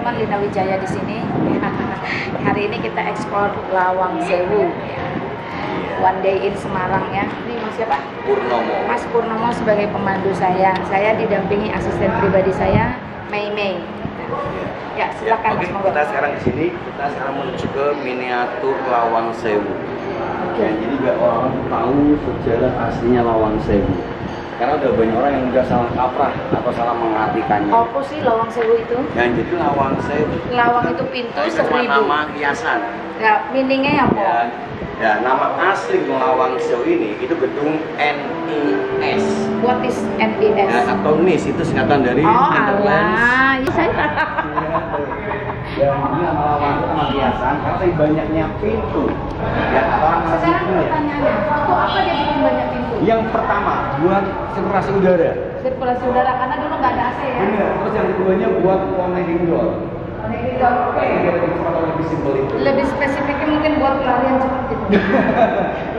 teman-teman, Lina Wijaya di sini. Hari ini kita ekspor Lawang Sewu. One day in Semarang ya. Ini Mas siapa? Purnomo. Mas Purnomo sebagai pemandu saya. Saya didampingi asisten pribadi saya, Mei Mei. Ya, silakan Mas. Oke, kita sekarang di sini, kita sekarang menuju ke miniatur Lawang Sewu. Ya, jadi biar orang tahu sejarah aslinya Lawang Sewu. Karena udah banyak orang yang udah salah kaprah atau salah mengartikannya. Apa sih Lawang Sewu itu? Yang jadi Lawang Sewu. Lawang itu pintu Itu 1000. nama hiasan. Ya, meaningnya apa? Ya, nama asli Lawang Sewu ini itu gedung NIS. What is NIS? Ya, atau NIS itu singkatan dari Oh Netherlands. alah, ya, saya Ya, ini nama Lawang itu nama hiasan karena lebih banyaknya pintu. Ya, orang sekarang pintu ya. pertanyaannya, untuk apa dia bikin banyak pintu? Yang pertama buat sirkulasi udara. Sirkulasi udara, karena dulu nggak ada AC ya. Bener. Terus yang keduanya buat connecting door. Connecting door, oke. Ini lebih simpel itu. Lebih spesifiknya mungkin buat pelarian cepat gitu.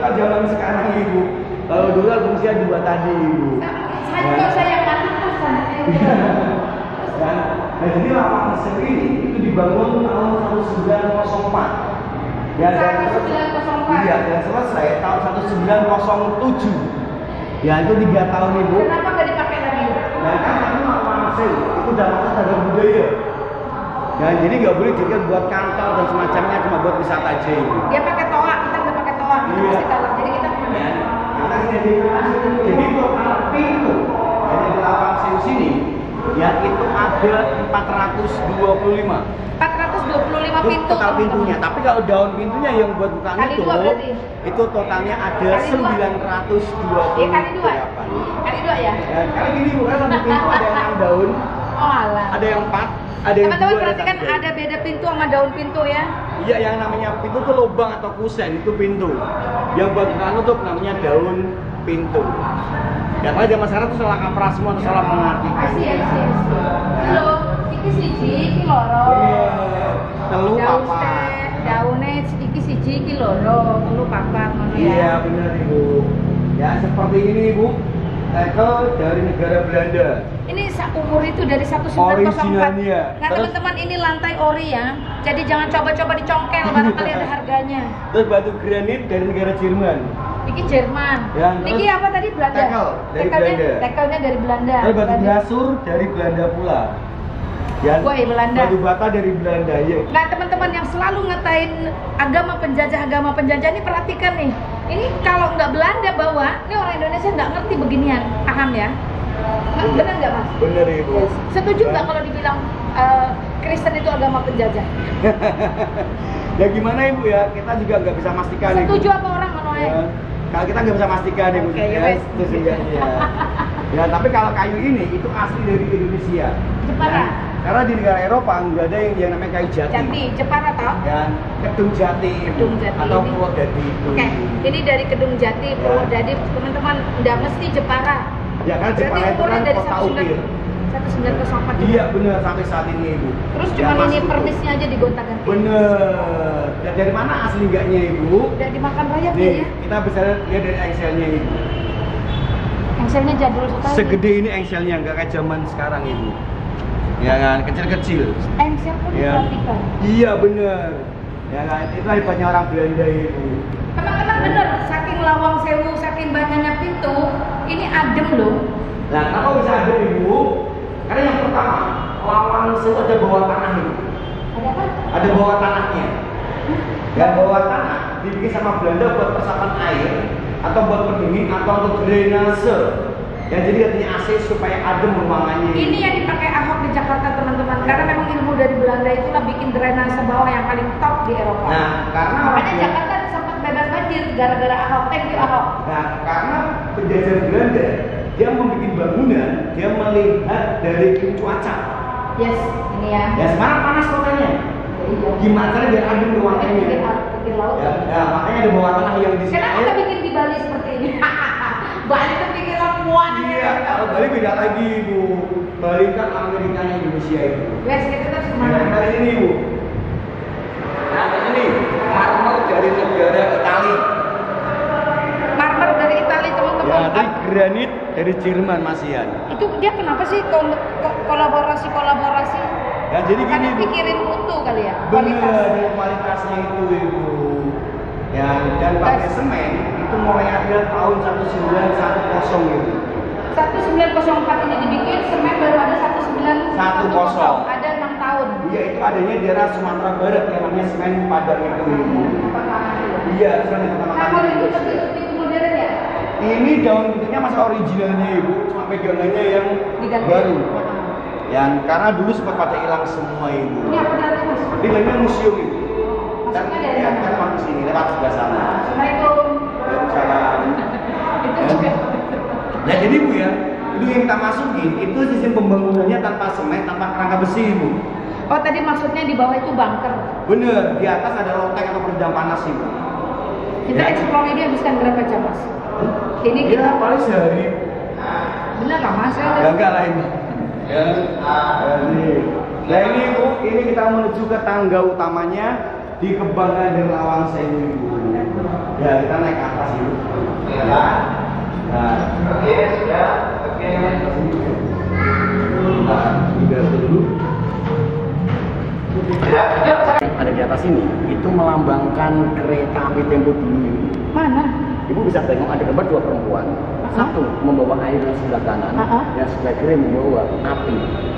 Kan zaman sekarang ibu. Kalau dulu fungsinya dua tadi ibu. Saya ngerti kan sana. Nah, jadi Lawang Sewu ini itu dibangun tahun 1904. Ya, dan 1904. Iya, dan selesai tahun 1907. Ya, itu 3 tahun ibu. Kenapa nggak dipakai lagi? Nah, kan itu Lawang Sewu itu udah masuk cagar budaya. Ya, jadi nggak boleh juga buat kantor dan semacamnya, cuma buat wisata aja ibu. Dia pakai toa, kita nggak pakai toa. Iya. Jadi kita Ya, kita jadi total pintu. Jadi di Lawang Sewu sini, ya itu ada 425. 425 Itu pintu. total pintunya. Tapi kalau daun pintunya yang buat bukaan Kali itu, dua berarti? itu totalnya ada Kali dua? 928. Iya, kali dua. Kali dua ya? Ya, kali gini bukan satu pintu ada yang 6 daun, Oh alah. ada yang 4, ada yang Teman-teman 2, perhatikan satu daun. ada beda pintu sama daun pintu ya. Iya, yang namanya pintu tuh lubang atau kusen itu pintu. Yang buat bukaan tutup namanya daun pintu. Ya, kalau zaman sekarang tuh salah kaprah semua, tuh salah mengartikan. Asih. Halo, iki siji, iki loro. Telu Daun apa? teh, daune iki siji, iki loro, telu papat ngono ya. Iya benar ibu. Ya seperti ini ibu. Itu dari negara Belanda. Ini umur itu dari 1904. Originalnya. Nah, Terus- teman-teman ini lantai ori ya. Jadi jangan coba-coba dicongkel, barangkali ada harganya. Terus batu granit dari negara Jerman. Iki Jerman. Ya, Niki terus apa tadi Belanda? tekel dari Belanda. Tekelnya dari Belanda. Terus batu Belanda. gasur dari Belanda pula. Ya, Woi, Belanda. batu bata dari Belanda ya. Nah, teman-teman yang selalu ngatain agama penjajah ini perhatikan nih. Ini kalau nggak Belanda bawa, ini orang Indonesia nggak ngerti beginian, paham ya? Benar nggak Mas? Bener ibu. Setuju nggak kalau dibilang Kristen itu agama penjajah? Ya gimana ibu ya, kita juga nggak bisa pastikan ibu. Setuju apa orang menolak? Ya, kalau kita nggak bisa pastikan ibu. Oke, ya wes. Itu sehingga ya. Ya, tapi kalau kayu ini itu asli dari Indonesia. Jepara. Ya, karena di negara Eropa nggak ada yang namanya kayu jati. Jati, Jepara tau? Dan kedung jati, Kedung jati atau ini. Purwodadi itu. Oke, ini dari Kedung Jati, Purwodadi, teman-teman udah mesti Jepara. Ya kan Berarti Jepara itu umurnya kan dari kota ukir. 1904. Iya benar sampai saat ini ibu. Terus Ya, cuma ini masih utuh. permisnya aja digonta-ganti. Bener. Dan dari mana asli enggaknya ibu? Udah dimakan rayap Nih, ya. kita bisa lihat dari engselnya ibu. Engselnya jadul sekali. Segede ini engselnya, nggak kayak zaman sekarang ibu. Ya kan, kecil-kecil. Engsel pun Ya. diperhatikan. Iya bener. Ya kan, itu hebatnya orang Belanda ibu. Teman-teman bener, saking Lawang Sewu, saking banyaknya pintu, ini adem loh. Nah, kenapa bisa ada ibu? Karena yang pertama, Lawang Sewu ada bawah tanah ibu. Ada apa? Ada bawah tanahnya. Dan bawah tanah dibikin sama Belanda buat resapan air atau buat pendingin atau untuk drainase. Yang jadi artinya AC supaya adem ruangannya. Ini yang dipakai Ahok di Jakarta teman-teman, karena memang ilmu dari Belanda itulah bikin drainase bawah yang paling top di Eropa. Nah, karena Makanya Jakarta sempat bebas banjir gara-gara Ahok. Thank you Ahok. Nah, karena penjajah Belanda dia membuat bangunan, dia melihat dari cuaca. Yes, ini ya. Ya sekarang panas kotanya. Gimana caranya biar adem ruangannya? Bikin laut. Ya, makanya ada bawah tanah yang di sini. Kenapa kita bikin di Bali seperti ini? Bali tuh bikin lempuan. Iya, kalau Bali beda lagi ibu. Bali kan Amerikanya Indonesia itu. Wes kita terus Nah, kemana? kali ini ibu. Nah, ini marmer dari negara Itali. Marmer dari Italia teman-teman. Ya, itu granit dari Jerman masihan. Itu dia kenapa sih kolaborasi? Ya Ya, jadi karena gini, pikirin mutu kali ya. bener, dari kualitasnya itu ibu. Ya, dan pakai semen itu mulai ada tahun 1910 itu. 1904 ini dibikin, semen baru ada 1910. 10. Ada 6 tahun. Iya, itu adanya di daerah Sumatera Barat yang namanya semen Padang itu ibu. Iya, semen yang pertama Nah, kali. kalau itu bentuk modern ya? Ini daun bentuknya masih originalnya ibu, cuma pegangannya yang Diganti. baru. Yang karena dulu sempat pada hilang semua ibu. Ini apa namanya mas? Ini namanya museum ibu. Maksudnya dari Ya, mana? kan lewat sini, lewat sebelah sana. Assalamualaikum. Waalaikumsalam. Itu juga. Ya jadi bu ya, itu yang kita masukin itu sistem pembangunannya tanpa semen, tanpa kerangka besi ibu. Oh tadi maksudnya di bawah itu bunker. Bener, di atas ada loteng atau peredam panas ibu. Kita Ya. explore ini habiskan berapa jam mas? Ini kita Ya paling sehari. bener lah mas? Ya enggak lah ini. Ya, ini. Nah ini bu, ini kita menuju ke tangga utamanya di Kembangan dan Lawang Sewu ibu. Ya kita naik ke atas ibu. Ya. Nah, oke sudah, oke. Nah, tiga dulu. Ada di atas ini, itu melambangkan kereta api tempo dulu. Mana? Ibu bisa tengok ada gambar dua perempuan. Satu membawa air dari sebelah kanan, yang sebelah kiri membawa api.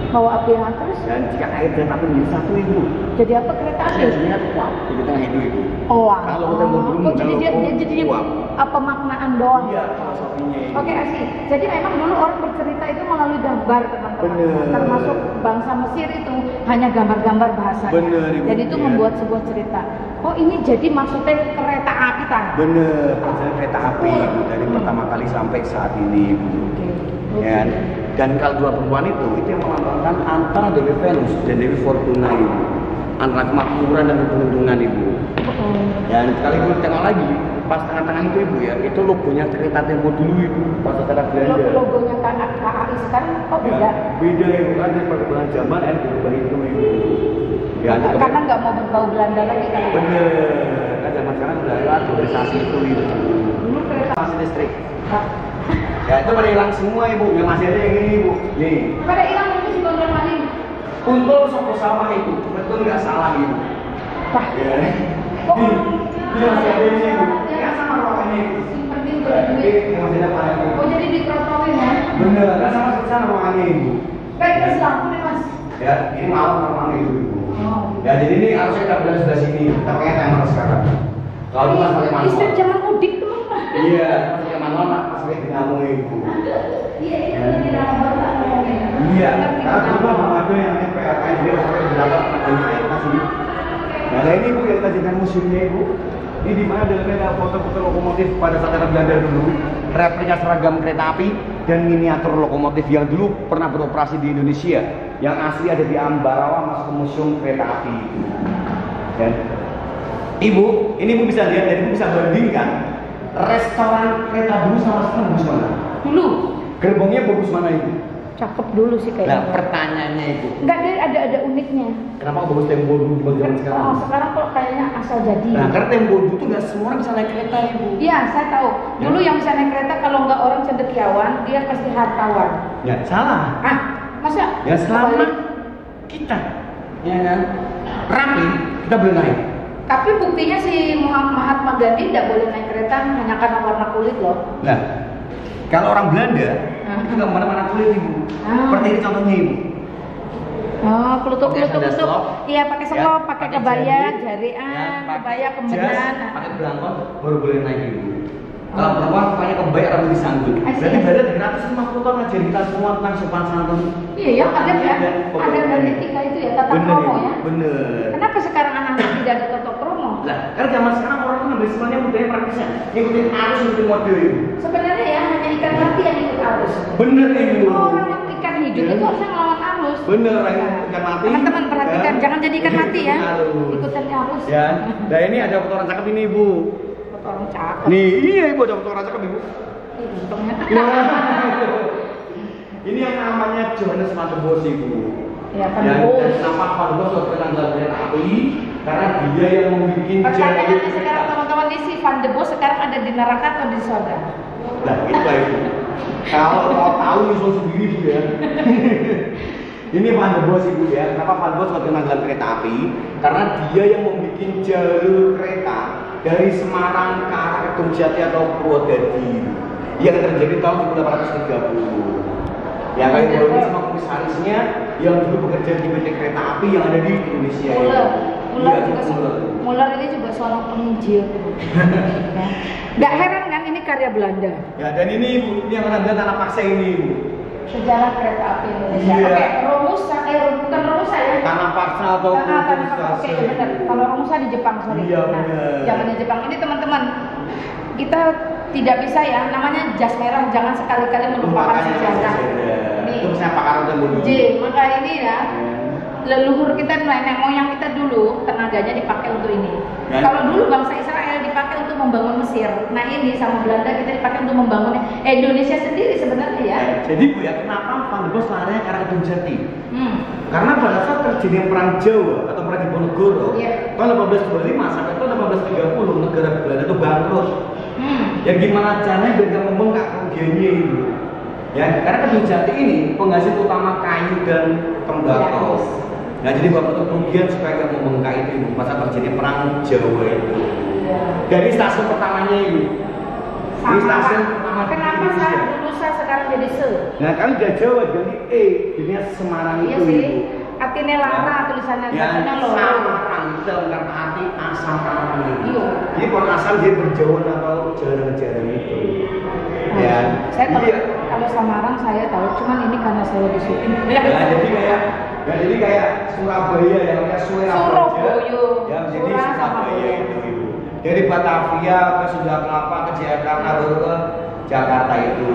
Bawa api yang atas? Dan jika air dan api menjadi satu ibu, Jadi apa kereta api? biasanya kuat di tengah itu ibu. Oh, Kalau tempo dulu oh, jadi dia jadi kuat. apa maknaan doang? Iya, filosofinya ibu. Oke, asik. Jadi memang dulu orang bercerita itu melalui gambar, teman-teman. Bener. Termasuk bangsa Mesir itu hanya gambar-gambar bahasanya. Bener, Ibu. Jadi itu Iya. membuat sebuah cerita. Oh, ini jadi maksudnya kereta api tan. Bener, perjalanan kereta api ibu dari pertama kali sampai saat ini ibu. Oke. Ya, dan kalau dua perempuan itu yang melambangkan antara Dewi Venus dan Dewi Fortuna ibu, antara kemakmuran dan keberuntungan ibu. Oh. Dan sekali ibu tengok lagi, pas tengah-tengah itu ibu ya, itu logonya kereta tempo dulu ibu, pas kereta Belanda. Logonya KAI sekarang kok beda? Ya, beda ibu kan dari perkembangan zaman dan berubah itu ibu. Ya, Karena nggak mau berbau Belanda lagi kan? bener, kan zaman sekarang udah ada motorisasi itu ibu. Dulu kereta. Masih listrik. Ya itu pada hilang semua ibu, yang masih ada yang ini ibu. Nih, Pada hilang itu si Bang Mali. Kuntul Soko Sawah itu, betul nggak salah ibu. Wah. Ya. Kok Nih, orang ini masih ada ini ibu. Ya sama ruangannya ibu. simpen di Ini yang masih ada pada ibu. Oh jadi ditrotowin ya? Bener, kan sama seperti sana ruangannya ibu. Baik, terus lampu nih mas. Ya, ini malam ruangan ibu ibu. Oh. Ya jadi ini harusnya kita berada sebelah sini, kita pakai timer sekarang. Kalau itu kan pakai manual. Istri zaman mudik tuh. Iya, pakai manual nak pas pakai dinamo ibu. Iya, itu lagi dalam bapak ngomongnya. Iya, karena dulu belum ada yang namanya PRN dia sampai berdapat dengan masih. Nah, ini ibu yang kita jadikan museumnya ibu. Ini di mana dalamnya ada foto-foto lokomotif pada saat era Belanda dulu, replika seragam kereta api dan miniatur lokomotif yang dulu pernah beroperasi di Indonesia. Yang asli ada di Ambarawa masuk ke museum kereta api itu. Dan ibu, ini ibu bisa lihat dan ibu bisa bandingkan restoran kereta dulu sama sekarang bagus mana? Dulu. Gerbongnya bagus mana ibu? Cakep dulu sih Nah, kayaknya. pertanyaannya itu, Enggak, dia ada uniknya. kenapa bagus tempo dulu dibanding zaman sekarang? Oh, sekarang kok kayaknya asal jadi. Nah, karena tempo dulu tuh nggak semua orang bisa naik kereta ibu. Iya, saya tahu. Dulu yang bisa naik kereta kalau nggak orang cendekiawan, dia pasti hartawan. Ya salah. Ah, masa? Ya selama kita, ya kan, rapi, kita boleh naik. Tapi buktinya si Mahatma Gandhi tidak boleh naik kereta hanya karena warna kulit loh. Nah, kalau orang Belanda itu nggak mana-mana kulit ibu. Seperti ini contohnya ibu. Oh, kelutuk-kelutuk Pakai itu. selop. Iya, pakai selop, pakai kebaya, jari, jarian, ya, pakai kebaya, jas, kemenan. pakai belangkon baru boleh naik ibu. Kalau perempuan pakai kebaya rambut disangkut. Berarti Belanda 350 tahun ngajarin kita semua tentang sopan santun. Iya ya, ada ya. Ada dan etika itu ya, tata kromo ya. Bener. Kenapa sekarang anak-anak tidak ada tata kromo? Lah, karena zaman sekarang orang tuh ngambil semuanya budaya praktisnya, ngikutin arus, ngikutin mode ibu. Sebenarnya ya hanya ikan mati yang ikut arus. Bener ibu. Orang yang ikan hidup itu harusnya ngelawan arus. Bener, orang yang ikan mati. Teman-teman perhatikan, ya. jangan jadi ikan mati ya. Arus. Ikutan arus. Ya, nah ini ada foto orang cakep ini ibu. Foto orang cakep. Nih, iya ibu ada foto orang cakep ibu. Ih, untungnya. Ini yang namanya Johannes van der Bos ibu. Ya kan Dan bos. kenapa van der Bos terkenal kereta api? Karena dia yang membuat Pertanyaannya sekarang teman-teman ini si Van de Bos sekarang ada di neraka atau di surga? Nah, itu ibu. Kalau mau tahu nyusul sendiri bu ya. Ini Van der Bos ibu ya. Kenapa Van der Bos waktu nanggalan kereta api? Karena dia yang membuat jalur kereta dari Semarang ke arah Kedungjati atau Purwodadi yang terjadi tahun 1830. Ya kayak ini sama komisarisnya yang dulu bekerja di PT Kereta Api yang ada di Indonesia. Muller ini juga seorang penginjil. Nggak heran kan ini karya Belanda. Ya dan ini ibu, ini yang Anda tanah paksa ini ibu. Sejarah kereta api Indonesia. Iya. Oke, Romusa, bukan Romusa ya? Tanah paksa atau tanah paksa. Oke, benar. Kalau Romusa di Jepang, sorry. Iya, nah, benar. zamannya Jepang. Ini teman-teman, kita tidak bisa ya, namanya jas merah, jangan sekali-kali melupakan sejarah. Itu saya pakar dulu. Maka ini ya, leluhur kita, nenek moyang kita dulu tenaganya dipakai untuk ini. Ya. Kalau dulu bangsa Israel dipakai untuk membangun Mesir, nah ini sama Belanda kita dipakai untuk membangun Indonesia sendiri sebenarnya ya. Jadi Bu ya, kenapa Van der Bos larinya ke arah Kedungjati? Karena pada saat terjadi perang Jawa atau perang Diponegoro tahun 1825 sampai tahun 1830 negara Belanda itu bangkrut. Ya gimana caranya biar nggak membengkak kerugiannya itu? Ya, karena Kedungjati ini penghasil utama kayu dan tembakau. Nah jadi bapak untuk kerugian supaya nggak membengkak itu masa terjadi perang Jawa itu. Dari stasiun pertamanya itu. Di stasiun pertama. Kenapa saya dulu sekarang jadi se? Nah kan udah Jawa jadi jadinya Semarang iya itu. Sih. Artinya Lara tulisannya ya, loh. Samarang itu dalam arti asam Samarang itu. Iya. Jadi pohon asam dia berjauhan atau jarang-jarang itu. Ya. Saya kalau Samarang saya tahu, cuman ini karena saya di syuting. Ya, jadi kayak Surabaya yang namanya Surabaya. Ya, jadi Surabaya itu. Dari Batavia ke Sunda Kelapa ke Jakarta baru ke Jakarta itu.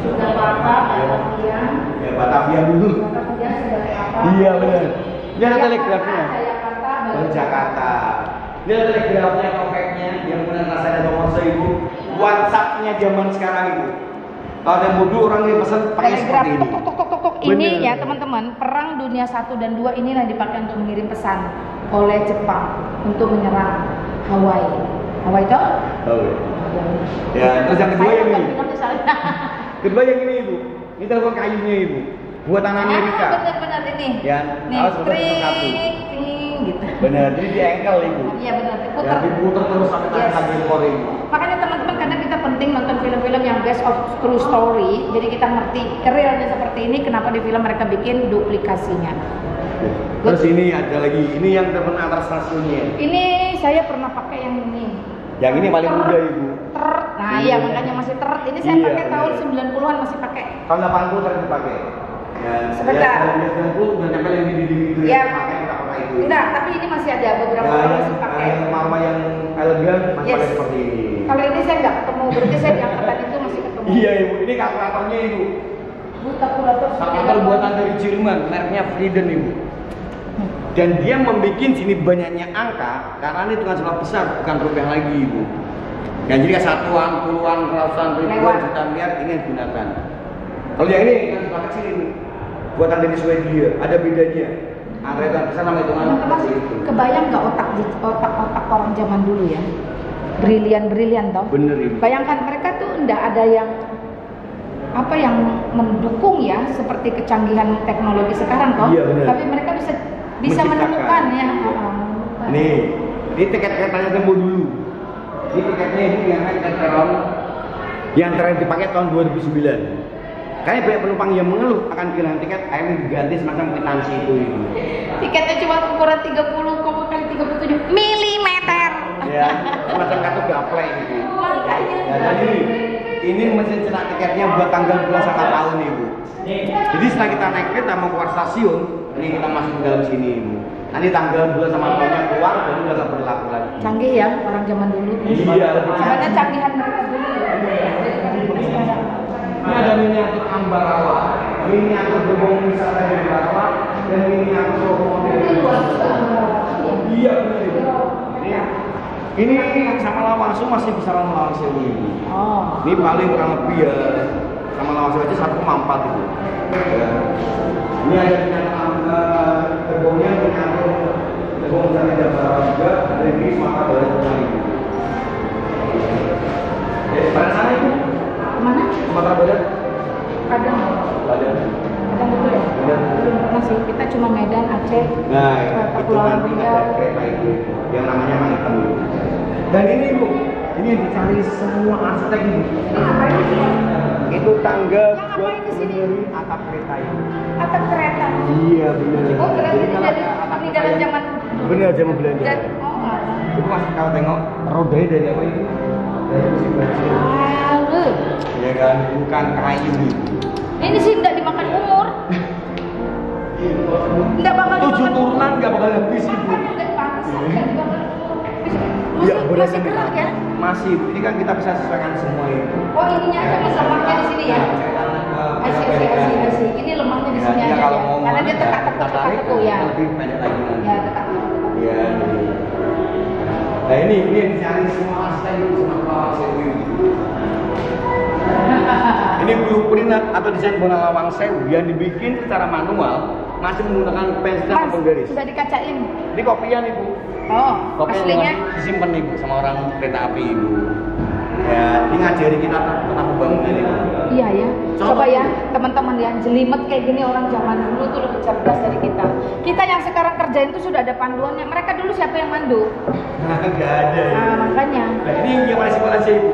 Sunda Kelapa, Batavia. Ya, Batavia dulu. Batavia, Sunda Kelapa. Iya benar. Ini ada telegrafnya. Jakarta, baru Jakarta. Ini ada telegrafnya, topeknya yang benar rasanya nomor 1000. WhatsApp-nya zaman sekarang itu. Kalau ada bodoh orang yang pesan pakai seperti ini. Ini ya teman-teman, perang dunia 1 dan 2 ini yang dipakai untuk mengirim pesan oleh Jepang untuk menyerang Hawaii. Hawaii itu? Hawaii. Ya, terus yang kedua yang ini. Kedua yang ini ibu. Ini telepon kayunya ibu. Buatan Amerika. Benar-benar ini. Ya, nih, gitu. Benar, jadi di engkel ibu. Iya benar, diputer. Ya, diputer terus sampai sampai kori. Makanya teman-teman karena kita penting nonton film-film yang based of true story, jadi kita ngerti realnya seperti ini, kenapa di film mereka bikin duplikasinya. Terus ini ada lagi, ini yang teman antar stasiunnya. Ini saya pernah pakai yang ini. Yang ini paling muda ibu. Nah iya makanya masih teret. Ini saya pakai tahun 90-an masih pakai. Tahun 80 tadi dipakai. Ya, sebentar. Ya, 90 udah nyampe yang di itu ya. Pakai itu. Enggak, tapi ini masih ada beberapa orang masih pakai. Yang mama yang elegan masih pakai seperti ini. Kalau ini saya nggak ketemu, berarti saya di angkatan itu masih ketemu. Iya ibu, ini kalkulatornya ibu. Kalkulator buatan dari Jerman, mereknya Frieden ibu. Dan dia membuat sini banyaknya angka karena ini hitungan skala besar, bukan rupiah lagi ibu. Dan jadi satuan, puluhan, ratusan, ribuan, juta miliar ini yang digunakan. Kalau yang ini kan skala kecil ini, buatan dari Swedia, ada bedanya. Angka yang besar nama hitungan seperti itu. Kebayang nggak otak orang zaman dulu ya? Brilian toh. Bener ibu. Bayangkan mereka tuh enggak ada yang apa yang mendukung ya seperti kecanggihan teknologi sekarang toh. Iya, bener. Tapi mereka bisa menemukan ya. Nih, ini tiket-tiketnya tempo dulu. Ini tiketnya ini yang yang terakhir dipakai tahun 2009. Karena banyak penumpang yang mengeluh akan kehilangan tiket, akhirnya diganti semacam kwitansi itu. Tiketnya cuma ukuran 30 kali 37 mm. Ya, semacam kartu gaplek gitu. Makanya. Ya, jadi ini mesin cetak tiketnya buat tanggal bulan sampai tahun ibu. Jadi setelah kita naik kereta mau keluar stasiun, ini kita masuk ke dalam sini ibu. Nanti tanggal bulan sama tahunnya keluar, dan udah gak berlaku lagi. Canggih ya orang zaman dulu. Iya, lebih Gimana canggihan mereka dulu? Ini ada miniatur Ambarawa, miniatur gerbong wisata di Ambarawa, dan miniatur lokomotif. Iya benar. Ini sama Lawangsewu masih bisa Lawangsewu ini. Oh. Ini paling kurang lebih ya sama Lawangsewu aja 1,4 itu. Ya. Ini ada miniatur gerbongnya, miniatur gerbong wisata di Ambarawa juga. Ada ini Sumatera Barat juga ini. Pada sana itu. Mana? Sumatera Barat. Padang. Padang. Padang betul ya? Padang. sama sih, kita cuma Medan, Aceh, Nah, itu Kepulauan nanti Riau. ada kereta itu yang namanya emang hitam itu. Dan ini Bu, ini yang dicari semua arsitek ini. Ini ngapain di sini? Itu tangga Yang buat ngapain di sini? mengenai atap kereta ini. Atap kereta. Iya benar. Oh, berarti ini kalau dari atap peninggalan kereta zaman ini- benar zaman Belanda. dan oh alah. Itu masih kalau tengok rodanya dari apa itu? Dari mesin baju. Aduh. Ya kan, bukan kayu. Ini sih nggak dimakan umur. Nggak bakal 7 dimakan turunan nggak bakal habis Ibu. Makanya nggak pantas, nggak dimakan umur. Iya, boleh Masih gerak ya? Masih, ini kan kita bisa sesuaikan semua itu. Oh ininya aja bisa lemahnya di sini ya? Asih. Ini lemahnya di sini Iya, aja kalau ya? mau Karena dia tekak-tekuk ya. lebih pendek lagi nanti. Ya tekak-tekuk. Iya. Nah ini yang dicari semua arsitek itu sama Lawang Sewu ini. Ini blueprint atau desain Bona Lawang Sewu yang dibikin secara manual, masih menggunakan pensil Mas, maupun garis. sudah dikacain. Ini kopian Ibu. Oh, Kopian aslinya. yang disimpan Ibu sama orang kereta api Ibu. Ya, ini ngajari kita tentang pembangunan Ibu. Iya ya. Coba. Coba ya teman-teman ya, jelimet kayak gini orang zaman dulu tuh lebih cerdas dari kita. Kita yang sekarang kerjain tuh sudah ada panduannya. Mereka dulu siapa yang mandu? Nggak ada. Nah, makanya. Nah, ini yang paling simpel aja Ibu.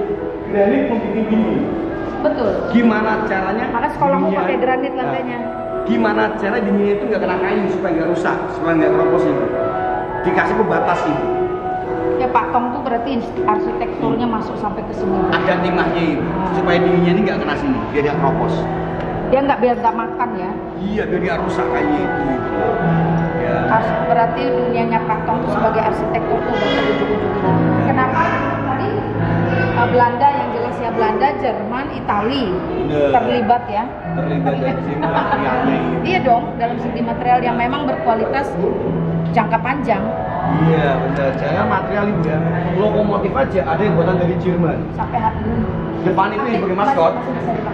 Granit membuat gini. Betul. Gimana caranya? Maka sekolahmu dindingnya- pakai granit Nah, lantainya. gimana cara dindingnya itu nggak kena kayu supaya nggak rusak, supaya nggak keropos Ibu. Dikasih pembatas Ibu. Ya patung tuh berarti arsitekturnya masuk sampai ke sini. Ada timahnya Ibu, supaya dindingnya ini nggak kena sini, biar dia keropos. Dia nggak biar nggak makan ya. Iya, biar dia rusak kayaknya itu. Ya. Berarti dunianya patung tuh sebagai arsitektur tuh udah terujung-ujungnya. Kenapa? Tadi Belanda yang jelas ya, Belanda, Jerman, Itali Bener. terlibat ya. Terlibat dari sini materialnya ini. Iya dong, dalam segi material yang memang berkualitas jangka panjang Iya benar. Jangan material Ibu ya. Lokomotif aja ada yang buatan dari Jerman. sampai hari ini. Depan itu yang sebagai maskot.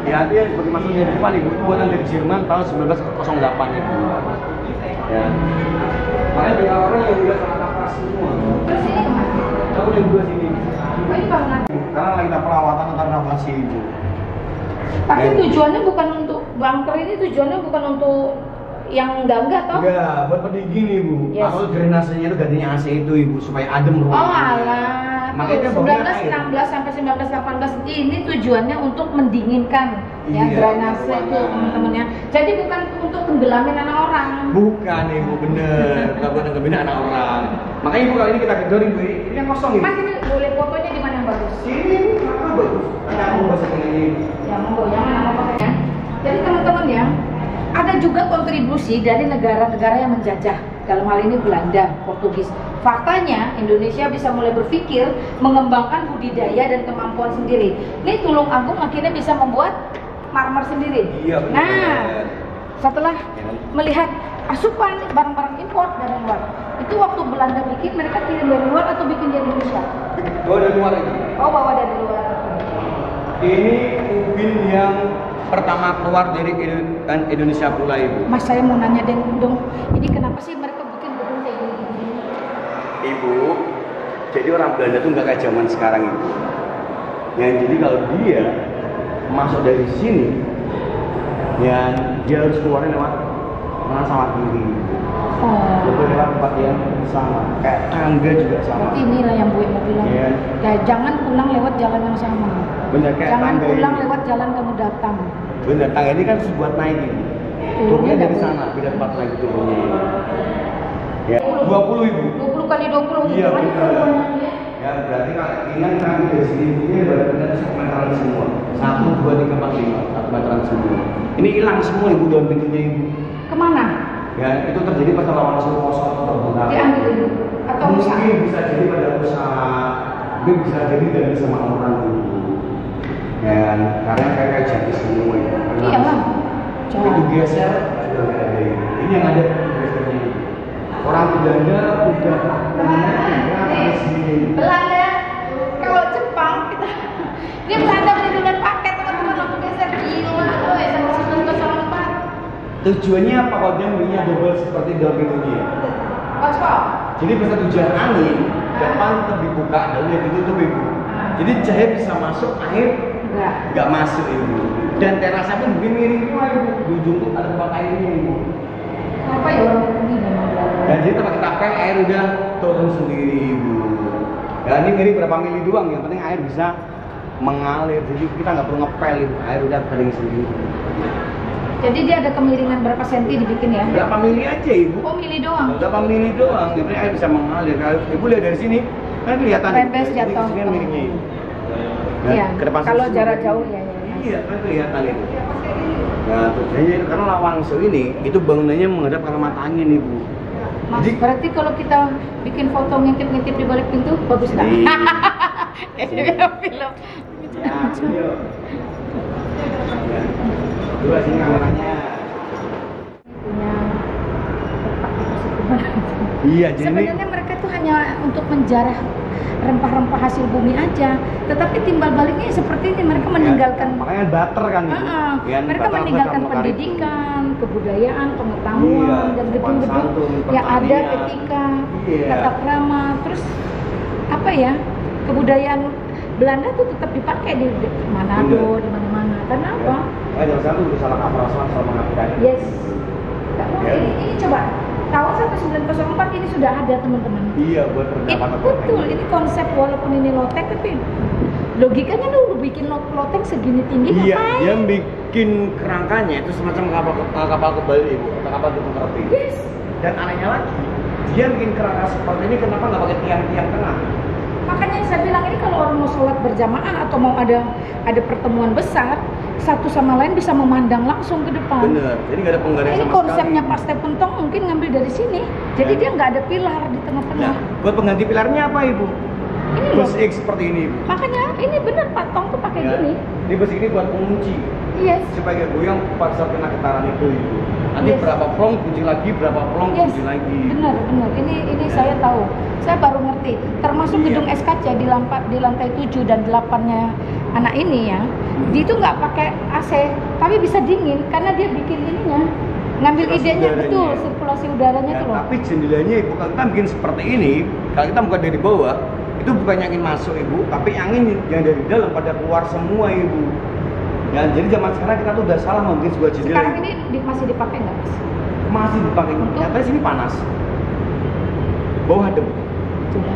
Ya, itu yang sebagai maskotnya di depan Ibu. Itu buatan dari Jerman tahun 1908 Ibu. Ya. Makanya banyak orang yang udah kata semua. Terus ini kemana? Kamu yang dua sini. Oh, ini bangunan. Karena lagi ada perawatan antar navasi Ibu. Tapi tujuannya bukan untuk bunker ini, tujuannya bukan untuk yang enggak toh? Enggak, buat pendingin Ibu. Yes. Kalau drainasenya itu gantinya AC itu Ibu supaya adem Oh ruangan. alah. Makanya Tuh, bangunnya 1916 sampai 1918 ini tujuannya untuk mendinginkan ya Iya, drainase itu teman-teman ya. Jadi bukan untuk tenggelamin anak orang. Bukan Ibu, bener. Bukan buat ngebina anak orang. Makanya Ibu kali ini kita gedor Ibu. Ini yang kosong Ibu. Mas ini boleh fotonya di mana yang bagus? Sini kenapa bagus? Tanya aku bahasa ini. Ya monggo, yang mana mau pakai ya. Jadi teman-teman ya, ada juga kontribusi dari negara-negara yang menjajah. Dalam hal ini Belanda, Portugis. Faktanya Indonesia bisa mulai berpikir mengembangkan budidaya dan kemampuan sendiri. Ini Tulung Agung akhirnya bisa membuat marmer sendiri. Iya, benar. Nah, setelah Ya. melihat asupan barang-barang impor dari luar, itu waktu Belanda bikin mereka kirim dari luar atau bikin di Indonesia? Oh, dari luar ini. Oh, bawa dari luar. Ini ubin yang pertama keluar dari Indonesia pula Ibu. Mas, saya mau nanya dong, ini kenapa sih mereka bikin gedung kayak gini? Ibu, jadi orang Belanda tuh nggak kayak zaman sekarang Ibu. Ya, jadi kalau dia masuk dari sini, ya dia harus keluarnya lewat mana sama kiri. Oh, Betul lewat tempat yang sama, kayak tangga juga sama. berarti inilah yang Bu mau bilang. Iya. Ya, jangan pulang lewat jalan yang sama. Bener kayak Jangan tangga pulang ini. lewat jalan kamu datang. Bener, tangga ini kan buat naik ini. Turunnya Turunnya dari dari- sana, beda tempat lagi turunnya ini. Ya, 20 Ibu. 20 kali 20 Iya, kan? bener. Ya berarti kalau ini kan dari sini ini benar-benar meteran semua. 1, 2, 3, 4, 5, satu meteran semua. Ini hilang semua Ibu daun pintunya Ibu. Kemana? Ya itu terjadi pada lawan suhu kosong terbuka. Diambil ini? Atau rusak? Mungkin bisa jadi pada usaha, mungkin bisa jadi dari sama orang dulu. Ya, karena kayak jadi semua ya. Iyalah. Tapi digeser sudah nggak ada ini. Ini yang ada gesernya. Orang Belanda udah di sini. Belanda, kalau Jepang kita ini Belanda beli duluan paket teman-teman langsung geser gila. Oh ya sama 1904. Tujuannya apa kalau dia belinya double seperti daun pintunya? Paspor. Jadi bisa tujuan angin, depan tetap dibuka, daunnya ditutup Ibu. Jadi cahaya bisa masuk, air Enggak. nggak masuk Ibu. Dan terasnya pun mungkin miring pula Ibu. Di ujung tuh ada tempat airnya Ibu. jadi tempat kita pel air udah turun sendiri ibu. Ya ini ngeri berapa mili doang, yang penting air bisa mengalir, jadi kita nggak perlu ngepel itu, air udah kering sendiri. Jadi dia ada kemiringan berapa senti dibikin ya? Berapa mili aja ibu? Oh mili doang? Berapa mili doang, yang penting air bisa mengalir. Kalau ibu lihat dari sini, kan kelihatan. Rembes jatuh. Ini kan miringnya ibu. Iya, kalau jarak jauh ya. Iya, kan kelihatan itu. Nah, tujuannya itu karena Lawangsewu ini, itu bangunannya menghadap ke arah mata angin ibu. Mas, berarti kalau kita bikin foto ngintip-ngintip di balik pintu, bagus nggak? Ini film. Ya, yuk. Ya. Dua sini kameranya. Iya, jadi sebenarnya mereka itu hanya untuk menjarah rempah-rempah hasil bumi aja, tetapi timbal baliknya seperti ini, mereka meninggalkan makanya butter kan itu. Mereka meninggalkan pendidikan, kebudayaan, pengetahuan, dan gedung-gedung yang ada etika, tata krama, terus apa ya, kebudayaan Belanda tuh tetap dipakai di Manado, di mana-mana. Karena apa? Jangan sampai itu salah kaprasan sama mengapikan. Yes. Ini coba tahun 1904 ini sudah ada teman-teman. Iya, buat perdagangan. Betul, ini konsep walaupun ini lotek tapi logikanya lu bikin lotek segini tinggi iya, ngapain? Dia bikin kerangkanya itu semacam kapal kebal ibu, atau kapal terapi. Yes. Dan anehnya lagi, dia bikin kerangka seperti ini kenapa nggak pakai tiang-tiang tengah? Makanya saya bilang ini kalau orang mau sholat berjamaah atau mau ada pertemuan besar, satu sama lain bisa memandang langsung ke depan. Bener, jadi nggak ada penggaris ini sama konsepnya sekali. Pak Stephen Tong mungkin ngambil dari sini, jadi dia nggak ada pilar di tengah-tengah. Buat pengganti pilarnya apa ibu? Ini bus loh. X seperti ini ibu. Makanya ini bener Pak Tong tuh pakai gini. Ini bus ini buat pengunci. Yes. Supaya goyang pada saat kena getaran itu ibu. Nanti berapa plong kunci lagi, berapa plong kunci lagi. Benar. Ini saya tahu. Saya baru ngerti. Termasuk gedung SKC di lantai 7 dan 8-nya anak ini ya. Dia itu nggak pakai AC, tapi bisa dingin karena dia bikin ininya. Ngambil idenya betul, sirkulasi udaranya tuh loh. Tapi jendelanya ibu, kalau kita bikin seperti ini, kalau kita buka dari bawah, itu bukannya angin masuk ibu, tapi angin yang dari dalam pada keluar semua ibu. Ya, jadi zaman sekarang kita tuh udah salah membuat sebuah jendela. Sekarang ini masih dipakai nggak mas? Masih dipakai. Nyatanya sini panas. Bawah adem. Coba.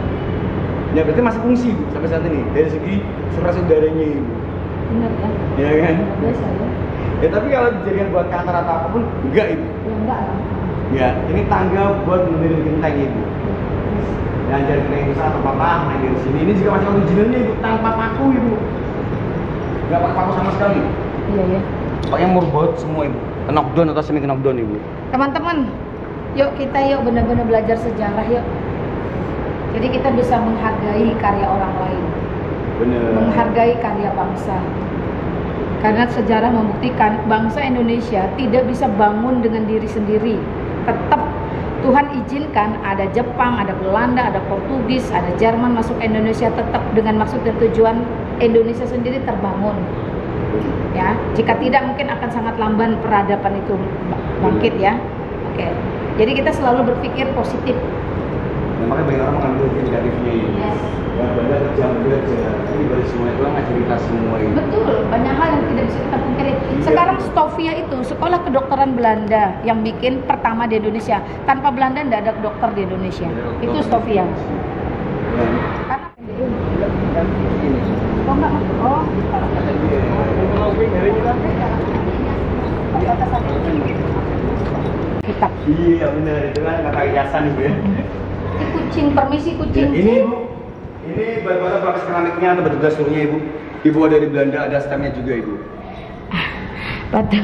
Ya berarti masih fungsi ibu sampai saat ini dari segi sirkulasi udaranya ibu. Benar ya? Iya kan? Biasa ya. Ya tapi kalau dijadikan buat kantor atau apapun enggak ibu. Ya enggak lah. Ya ini tangga buat mendirikan genteng ibu. Dan jadi genteng besar atau apa main dari sini. Ini juga masih originalnya ibu, tanpa paku ibu. Enggak pakai paku sama sekali. Iya ya. Pakai murbaut semua ibu. Knockdown atau semi knockdown ibu. Teman-teman, yuk kita benar-benar belajar sejarah yuk. Jadi kita bisa menghargai karya orang lain. Bener. Menghargai karya bangsa. Karena sejarah membuktikan bangsa Indonesia tidak bisa bangun dengan diri sendiri. Tetap Tuhan izinkan ada Jepang, ada Belanda, ada Portugis, ada Jerman masuk Indonesia, tetap dengan maksud dan tujuan Indonesia sendiri terbangun. Ya, jika tidak mungkin akan sangat lamban peradaban itu bangkit ya. Oke. Jadi kita selalu berpikir positif. Nah, makanya banyak orang mengambil negatifnya ini. Yes. Ya, banyak kerja belajar. Ini dari semua itu ngajari kita semua ini. Betul, banyak hal yang tidak bisa kita pungkiri. Sekarang Stovia itu sekolah kedokteran Belanda yang bikin pertama di Indonesia. Tanpa Belanda tidak ada dokter di Indonesia. Itu Stovia. Karena ini. oh enggak, oh kitab. Iya benar, itu kan kata hiasan ibu ya. Ini kucing, permisi kucing. Ya, ini ibu, ini batu-batu pelapis keramiknya atau batu gasulnya ibu. Ibu ada dari Belanda, ada stemnya juga ibu. Batu.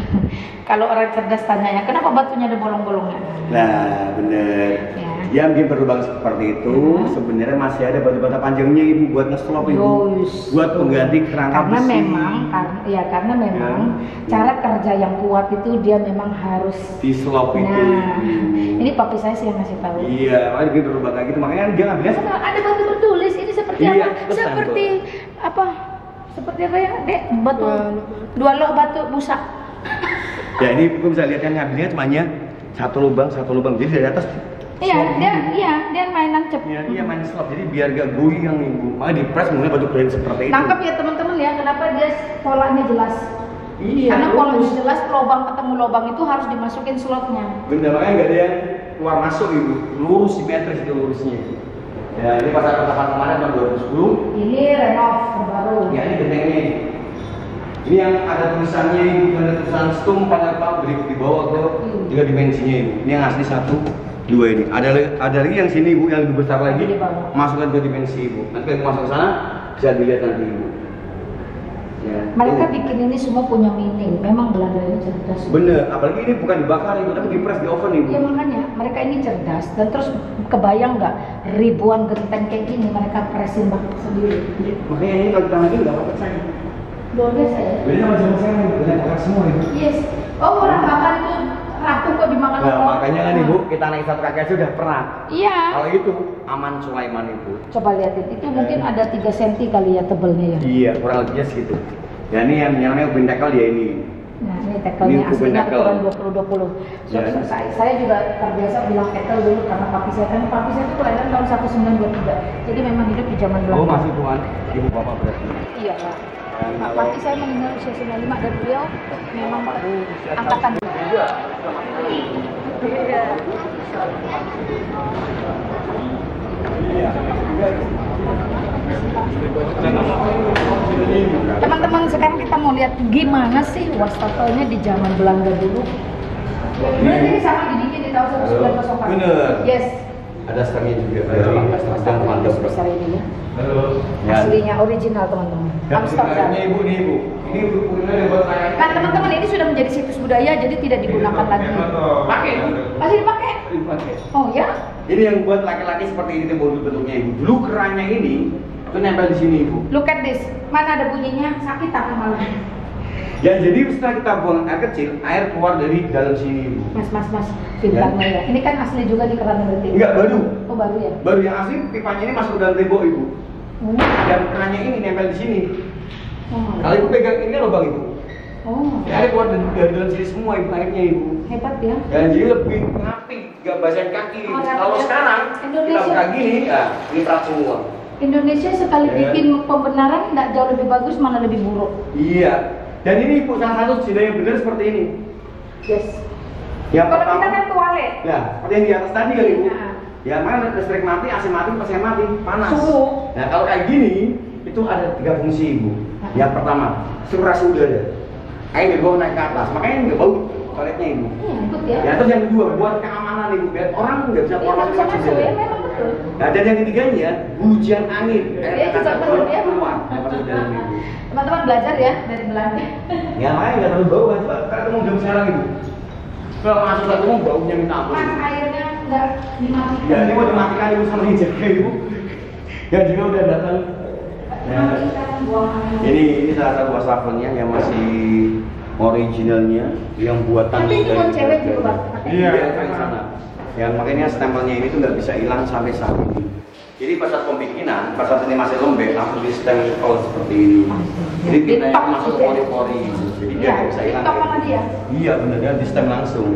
Kalau orang cerdas tanyanya, kenapa batunya ada bolong-bolongnya? Nah bener. Ya. Dia mungkin berlubang seperti itu. Sebenarnya masih ada batu-batu panjangnya ibu buat ngeslop ibu. Buat pengganti kerangka karena besi. Karena memang cara kerja yang kuat itu dia memang harus di slop itu. Nah, ini papi saya sih yang ngasih tahu. Iya, makanya dia berlubang kayak gitu. Makanya dia ngambilnya ada batu bertulis ini seperti iya, apa? Seperti apa? Seperti apa ya, Dek? Batu dua lok batu busak. Ya ini gue bisa lihat kan ngambilnya cumanya satu lubang. Jadi dari atas. Iya, dia main nancep. Iya, dia main slop. Jadi biar gak goyang ibu. Makanya di press mulai batu keren seperti itu. Tangkap ya teman-teman ya, kenapa dia polanya jelas? Iya. Karena polanya jelas, lubang ketemu lubang itu harus dimasukin slotnya. Bener, makanya gak ada yang keluar masuk ibu, lurus simetris itu lurusnya. Ya ini pasar pertapan kemarin tahun 2010. Ini renov terbaru. Ya ini gentengnya. Ini yang ada tulisannya ibu, ada tulisan stum pada apa di bawah ke 3 dimensinya ibu. Ini yang asli 1, 2 ini. Ada lagi yang sini ibu, yang lebih besar lagi. Masukkan 2 dimensi ibu. Nanti kalau masuk ke sana bisa dilihat nanti ibu. Ya, Mereka bikin ini semua punya meaning. Memang Belanda ini cerdas. Bener, apalagi ini bukan dibakar ibu, tapi dipres di oven ibu. Ya makanya mereka ini cerdas. Dan terus kebayang nggak ribuan genteng kayak gini mereka presin sendiri. Makanya ini kalau kita lagi nggak apa-apa saya. Boleh saya. Beda sama zaman sekarang ibu, banyak bakar semua ibu. Yes. Oh orang bakar itu rapuh kok dimakan Nah, orang. makanya kan ibu, kita naik satu kaki aja udah pernah. Iya. Kalau itu aman Sulaiman ibu. Coba lihatin, itu mungkin ada 3 cm kali ya tebelnya ya. Iya, kurang lebihnya segitu. Ya ini yang namanya ubin tackle ya ini. Nah ini tekelnya Ini aslinya tackle. ukuran 20-20. So, Ya. saya juga terbiasa bilang tekel dulu karena papi saya itu kelahiran tahun 1923. Jadi memang hidup di zaman Belanda. Oh masih tuan, ibu bapak berarti. Iya Pak. Papi saya meninggal usia 95 dan beliau memang angkatan juga. Teman-teman, sekarang kita mau lihat gimana sih wastafelnya di zaman Belanda dulu. Berarti ini sama dibikin di tahun 1904. Bener. Yes. Ada stangnya juga. Wastafelnya sebesar ini ya. Halo. Aslinya original teman-teman. Amsterdam. Ini ibu, nih ibu. Ini punya buat saya. Kan teman-teman ini sudah menjadi situs budaya jadi tidak digunakan lagi. Pakai. Masih dipakai? Pakai. Oh ya? Ini yang buat laki-laki seperti ini timbul bentuknya ibu. Dulu kerannya ini itu nempel di sini ibu. Look at this. Mana ada bunyinya? Sakit tak malah. Ya jadi setelah kita buang air kecil, air keluar dari dalam sini ibu. Mas, pintarnya ya. Ini kan asli juga di keran berarti. Enggak baru. Oh baru ya? Baru yang asli pipanya ini masuk dalam tembok ibu. Dan kerannya ini nempel di sini. Oh. Kalau ibu pegang ini lubang ibu. Oh. Ya, air keluar dari dalam sini semua ibu airnya ibu. Hebat ya. Dan jadi lebih rapi, gak basahin kaki. Oh, Kalau rapi. sekarang kita Indonesia. buka gini, ya ini prak semua. Indonesia sekali Ya. bikin pembenaran tidak jauh lebih bagus mana lebih buruk. Iya. Dan ini ibu salah satu sudah yang benar seperti ini. Yes. Yang Kalau pertama, kita kan toilet. ya seperti yang di atas tadi kali ibu. Nah. Ya mana listrik mati, AC mati, pasien mati, panas. Suhu. Nah kalau kayak gini, itu ada 3 fungsi ibu. Yang pertama, sirkulasi udara. Air dari bawah naik ke atas, makanya nggak bau toiletnya ibu. Iya, ikut ya. Ya terus yang kedua, buat keamanan ibu, biar orang nggak bisa Iya, keluar nggak bisa masuk masuk ya, jendela. memang betul. Nah dan yang ketiganya, hujan angin. Dia juga perlu ya. keluar, masuk ke dalam ibu. Teman-teman belajar ya dari Belanda. Ya makanya nggak terlalu bau kan, coba kalau mau jam sekarang ibu. Kalau masuk ke rumah baunya minta ampun. Mas airnya nggak dimatikan. Ya ini mau dimatikan ibu sama yang jaga ibu. Ya juga udah datang. Ya. Ini salah satu wastafelnya yang masih originalnya, yang buatan Tapi itu buat cewek juga, Pak. Iya, yang sana. Yang makanya stempelnya ini tuh nggak bisa hilang sampai saat ini. Jadi pada saat pembikinan, pada saat ini masih lembek, langsung di stempel seperti ini. Jadi pintanya masuk ke pori-pori, jadi dia nggak bisa hilang. Ditok sama dia. Iya benar, dia di stem langsung.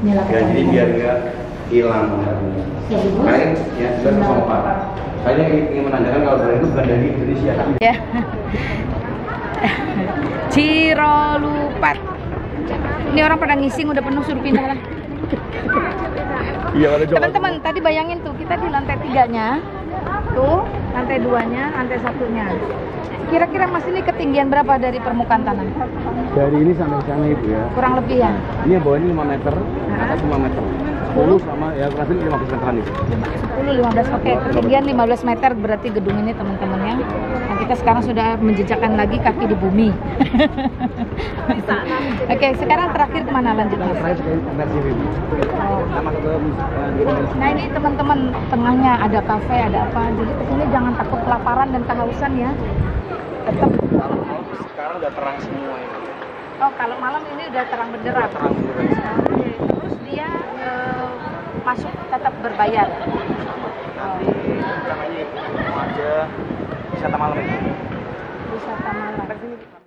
Nyala Ya jadi biar nggak hilang. Makanya ya sudah sama. Saya ingin menandakan kalau brand itu bukan dari Indonesia tapi Ya. Cirolupat. Ini orang pada ngising udah penuh suruh pindah lah. iya ada Teman-teman, tadi bayangin tuh kita di lantai 3-nya. Tuh, lantai 2-nya, lantai 1-nya. Kira-kira Mas ini ketinggian berapa dari permukaan tanah? dari ini sampai sana ibu ya. Kurang lebih ya. Ini yang bawah ini 5 meter, atas 5 meter. 10 sama ya kurang lebih 15 meteran itu. 10, 15, oke. Ketinggian 15 meter berarti gedung ini teman-teman ya. Nah, kita sekarang sudah menjejakkan lagi kaki di bumi. Oke, sekarang terakhir kemana lanjutnya? Terakhir ke sini ibu. Kita masuk ke Nah ini teman-teman, tengahnya ada kafe, ada apa. Jadi kesini jangan takut kelaparan dan kehausan ya. Tetap. sekarang udah terang semua ini. Oh kalau malam ini udah terang benderang. Terang benderang. Oke. Terus dia masuk tetap berbayar. Nanti namanya mau aja wisata malam ini. Wisata malam.